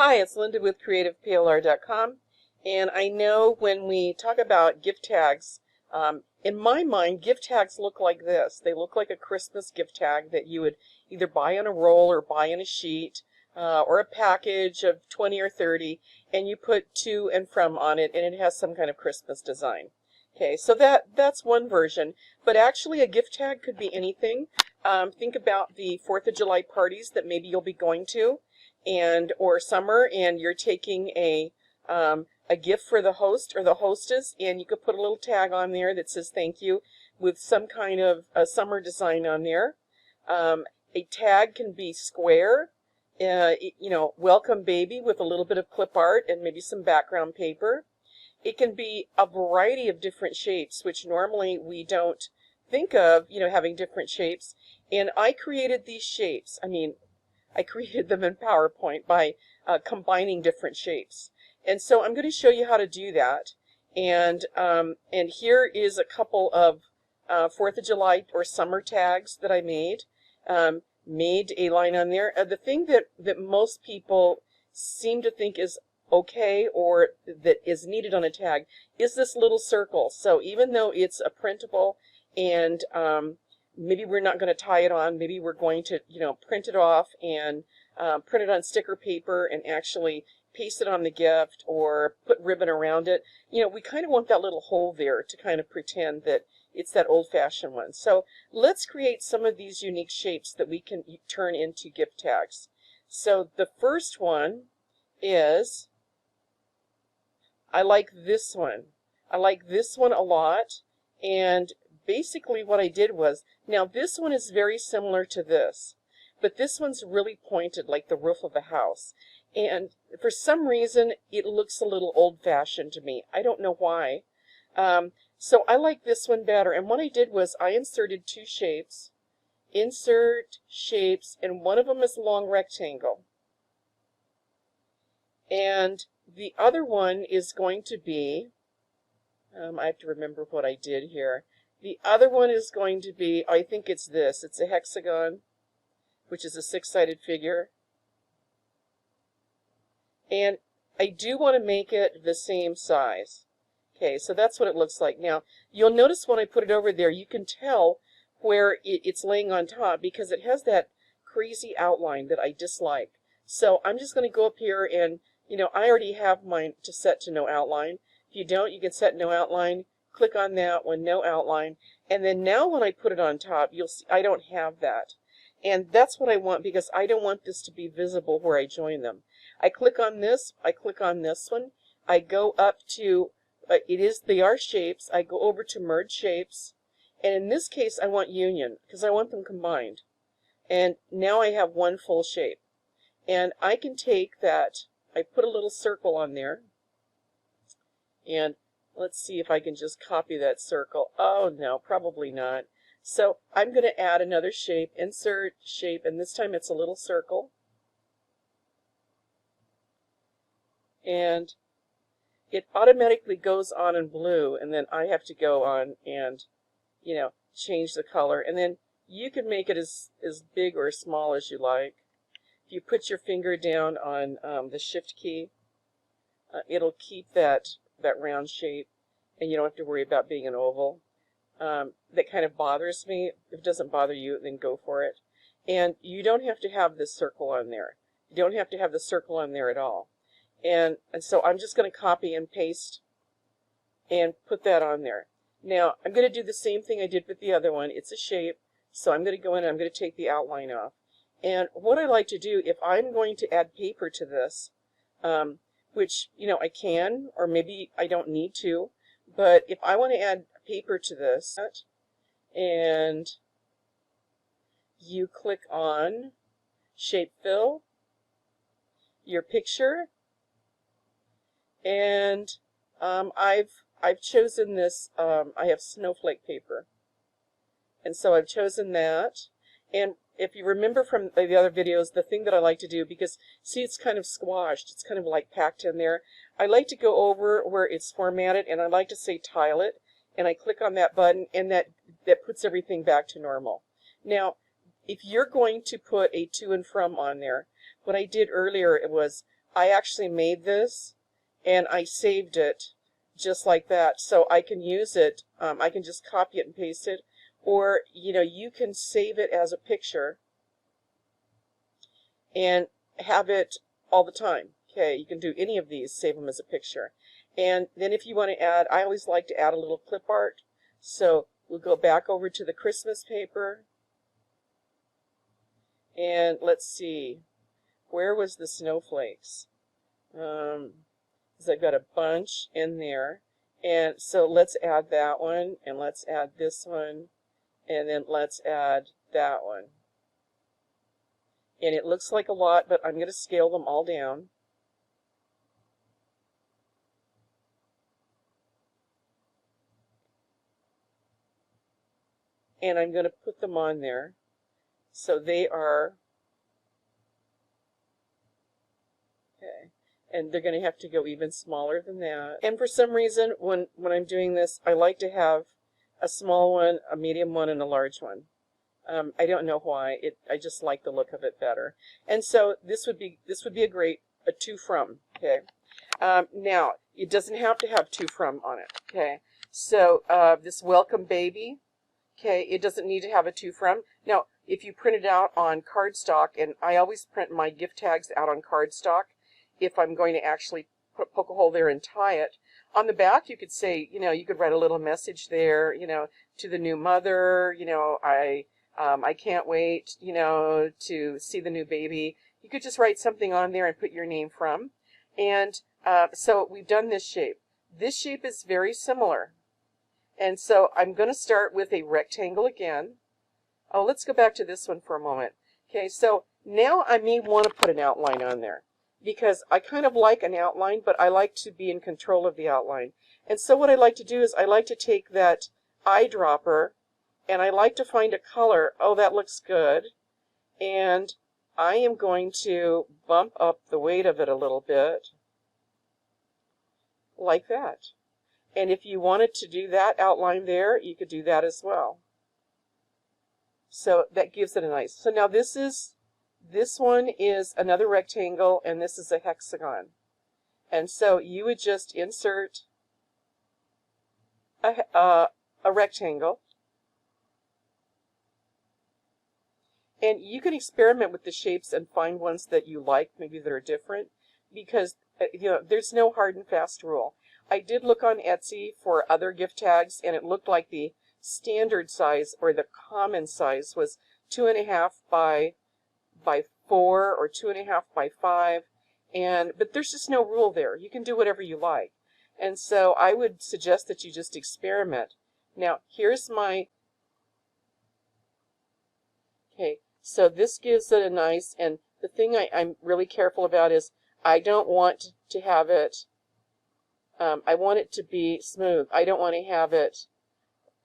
Hi, it's Linda with CreativePLR.com, and I know when we talk about gift tags, in my mind, gift tags look like this. They look like a Christmas gift tag that you would either buy on a roll or buy in a sheet, or a package of 20 or 30, and you put to and from on it, and it has some kind of Christmas design. Okay, so that's one version, but actually a gift tag could be anything. Think about the 4th of July parties that maybe you'll be going to, or summer, and you're taking a gift for the host or the hostess, and you could put a little tag on there that says thank you with some kind of a summer design on there. A tag can be square, welcome baby, with a little bit of clip art and maybe some background paper. It can be a variety of different shapes, which normally we don't think of, having different shapes. And I created these shapes. I created them in PowerPoint by combining different shapes. And so I'm going to show you how to do that. And here is a couple of 4th of July or summer tags that I made. Made a line on there. The thing that most people seem to think is okay or that is needed on a tag is this little circle. So even though it's a printable and maybe we're not going to tie it on, maybe we're going to print it off and print it on sticker paper and actually paste it on the gift or put ribbon around it. We kind of want that little hole there to kind of pretend that it's that old-fashioned one. So let's create some of these unique shapes that we can turn into gift tags. So the first one is, I like this one. I like this one a lot, and basically what I did was, now this one is very similar to this, but this one's really pointed like the roof of a house. And for some reason, it looks a little old-fashioned to me. I don't know why. So I like this one better. And what I did was I inserted two shapes, insert shapes, and one of them is a long rectangle. And the other one is going to be, I have to remember what I did here. The other one is going to be, I think it's this. It's a hexagon, which is a six-sided figure. And I do want to make it the same size. Okay, so that's what it looks like. Now, you'll notice when I put it over there, you can tell where it's laying on top because it has that crazy outline that I dislike. So I'm just going to go up here and, I already have mine to set to no outline. If you don't, you can set no outline. Click on that one, no outline. And then now when I put it on top, you'll see I don't have that. And that's what I want because I don't want this to be visible where I join them. I click on this, I click on this one, I go up to, they are shapes, I go over to merge shapes, and in this case I want union because I want them combined. And now I have one full shape. And I can take that, I put a little circle on there, and let's see if I can just copy that circle. Oh no, probably not. So I'm going to add another shape, insert shape, and this time it's a little circle. And it automatically goes on in blue, and then I have to go on and, change the color. And then you can make it as big or as small as you like. If you put your finger down on the shift key, it'll keep that round shape, and you don't have to worry about being an oval. That kind of bothers me. If it doesn't bother you, then go for it. And you don't have to have this circle on there. You don't have to have the circle on there at all. And so I'm just going to copy and paste and put that on there. Now I'm going to do the same thing I did with the other one. It's a shape, so I'm going to go in and I'm going to take the outline off. And what I like to do, if I'm going to add paper to this, which I can, or maybe I don't need to, but if I want to add paper to this, and you click on Shape Fill, your picture, and I've chosen this. I have snowflake paper, and so I've chosen that. And if you remember from the other videos, the thing that I like to do, because see, it's kind of squashed, it's kind of like packed in there. I like to go over where it's formatted, and I like to say tile it, and I click on that button, and that puts everything back to normal. Now, if you're going to put a to and from on there, what I did earlier was I actually made this and I saved it just like that, so I can use it. I can just copy it and paste it, or you can save it as a picture and have it all the time. Okay, you can do any of these, save them as a picture. And then if you want to add, I always like to add a little clip art. So we'll go back over to the Christmas paper. And let's see, where was the snowflakes? Because I've got a bunch in there. And so let's add that one, and let's add this one, and then let's add that one. And it looks like a lot, but I'm going to scale them all down. And I'm going to put them on there. So they are, okay, and they're going to have to go even smaller than that. And for some reason, when I'm doing this, I like to have a small one, a medium one, and a large one. I don't know why. I just like the look of it better. And so this would be a great to from. Okay. Now it doesn't have to have to from on it. Okay. So this welcome baby. Okay, it doesn't need to have a to from. Now, if you print it out on cardstock, and I always print my gift tags out on cardstock, if I'm going to actually poke a hole there and tie it. On the back, you could say, you could write a little message there, to the new mother, I can't wait, to see the new baby. You could just write something on there and put your name from. And so we've done this shape. This shape is very similar. And so I'm going to start with a rectangle again. Oh, let's go back to this one for a moment. Okay, so now I may want to put an outline on there because I kind of like an outline, but I like to be in control of the outline. And so what I like to do is I like to take that eyedropper and I like to find a color. Oh, that looks good. And I am going to bump up the weight of it a little bit, like that. And if you wanted to do that outline there, you could do that as well. So that gives it a nice. So now this one is another rectangle, and this is a hexagon. And so you would just insert a rectangle. And you can experiment with the shapes and find ones that you like, maybe that are different, because there's no hard and fast rule. I did look on Etsy for other gift tags, and it looked like the standard size or the common size was 2.5 by 4 or 2.5 by 5, but there's just no rule there. You can do whatever you like, and so I would suggest that you just experiment. Now here's my. Okay, so this gives it a nice, and the thing I'm really careful about is I don't want to have it. I want it to be smooth. I don't want to have it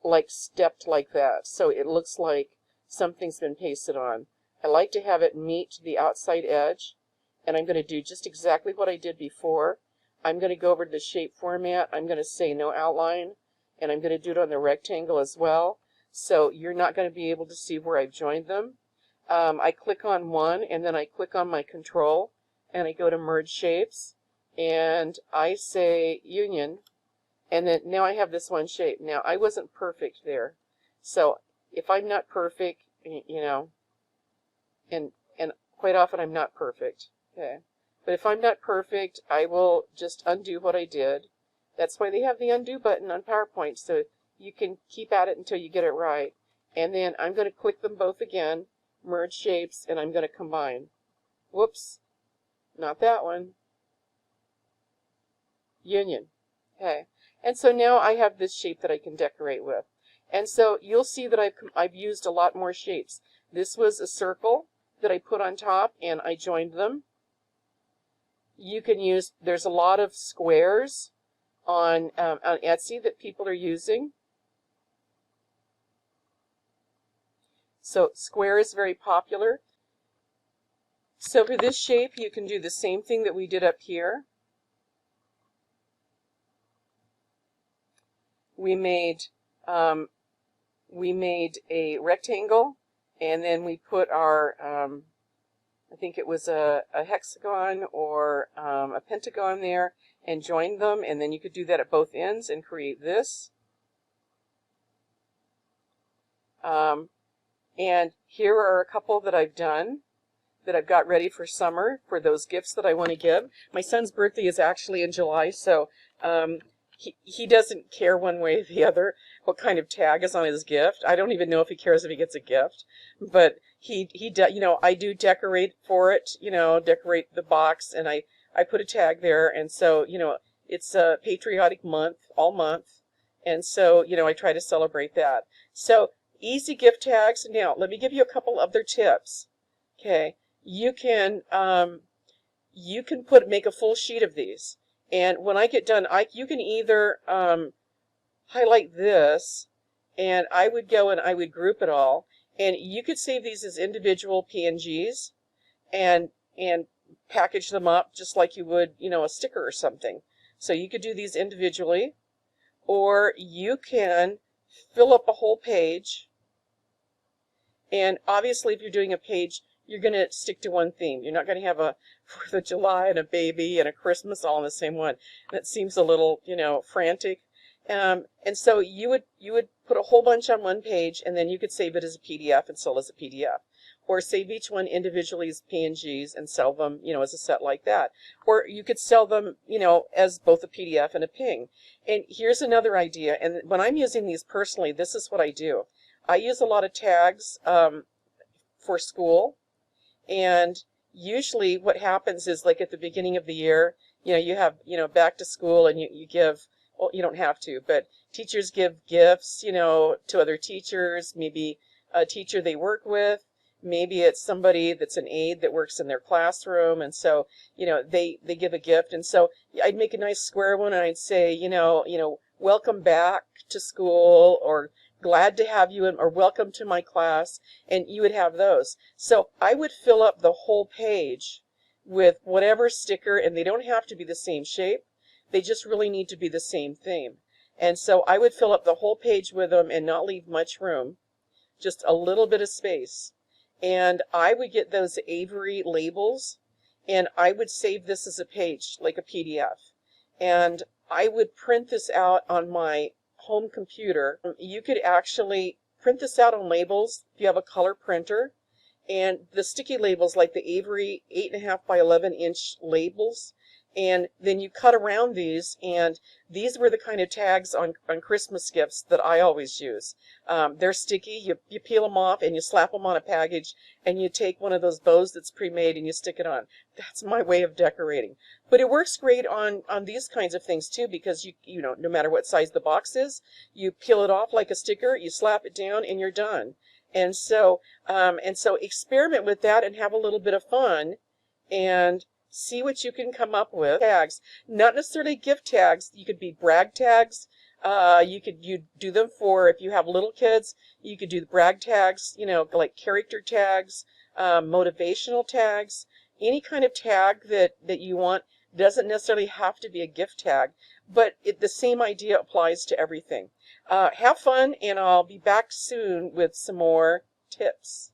like stepped like that, so it looks like something's been pasted on. I like to have it meet the outside edge, and I'm going to do just exactly what I did before. I'm going to go over to the shape format. I'm going to say no outline, and I'm going to do it on the rectangle as well, so you're not going to be able to see where I've joined them. I click on one, and then I click on my control, and I go to merge shapes, and I say union, and then now I have this one shape. Now I wasn't perfect there, so if I'm not perfect, and quite often I'm not perfect, okay, but if I'm not perfect, I will just undo what I did. That's why they have the undo button on PowerPoint, so you can keep at it until you get it right. And then I'm going to click them both again, merge shapes, and I'm going to combine. Whoops, not that one. Union. Okay, and so now I have this shape that I can decorate with. And so you'll see that I've used a lot more shapes. This was a circle that I put on top, and I joined them. You can use, there's a lot of squares on Etsy that people are using. So square is very popular. So for this shape, you can do the same thing that we did up here. We made a rectangle, and then we put our, I think it was a hexagon or a pentagon there, and join them, and then you could do that at both ends and create this. And here are a couple that I've done that I've got ready for summer for those gifts that I want to give. My son's birthday is actually in July, so he doesn't care one way or the other what kind of tag is on his gift. I don't even know if he cares if he gets a gift, but I do decorate for it, decorate the box, and I put a tag there, and so, it's a patriotic month, all month, and so, I try to celebrate that. So, easy gift tags. Now, let me give you a couple other tips. Okay, you can make a full sheet of these, and when I get done, you can either highlight this, and I would go and I would group it all, and you could save these as individual PNGs and package them up just like you would, a sticker or something. So you could do these individually, or you can fill up a whole page. And obviously, if you're doing a page, you're going to stick to one theme. You're not going to have a 4th of July and a baby and a Christmas all in the same one. That seems a little, frantic. And so you would put a whole bunch on one page, and then you could save it as a PDF and sell as a PDF. Or save each one individually as PNGs and sell them, as a set like that. Or you could sell them, as both a PDF and a PNG. And here's another idea. And when I'm using these personally, this is what I do. I use a lot of tags for school, and usually what happens is, like at the beginning of the year, you have, back to school, and you give, well, you don't have to, but teachers give gifts, to other teachers, maybe a teacher they work with, maybe it's somebody that's an aide that works in their classroom, and so, they give a gift, and so I'd make a nice square one, and I'd say, welcome back to school, or glad to have you in, or welcome to my class, and you would have those. So I would fill up the whole page with whatever sticker, and they don't have to be the same shape. They just really need to be the same theme. And so I would fill up the whole page with them and not leave much room, just a little bit of space. And I would get those Avery labels, and I would save this as a page, like a PDF. And I would print this out on my home computer. You could actually print this out on labels if you have a color printer, and the sticky labels, like the Avery 8.5 by 11 inch labels, and then you cut around these, and these were the kind of tags on Christmas gifts that I always use. They're sticky. You peel them off and you slap them on a package, and you take one of those bows that's pre-made and you stick it on. That's my way of decorating. But it works great on these kinds of things too, because no matter what size the box is, you peel it off like a sticker, you slap it down, and you're done. And so experiment with that and have a little bit of fun, and see what you can come up with. Tags, not necessarily gift tags. You could be brag tags. You do them for, if you have little kids, you could do the brag tags, like character tags, motivational tags, any kind of tag that you want. Doesn't necessarily have to be a gift tag, but the same idea applies to everything. Have fun, and I'll be back soon with some more tips.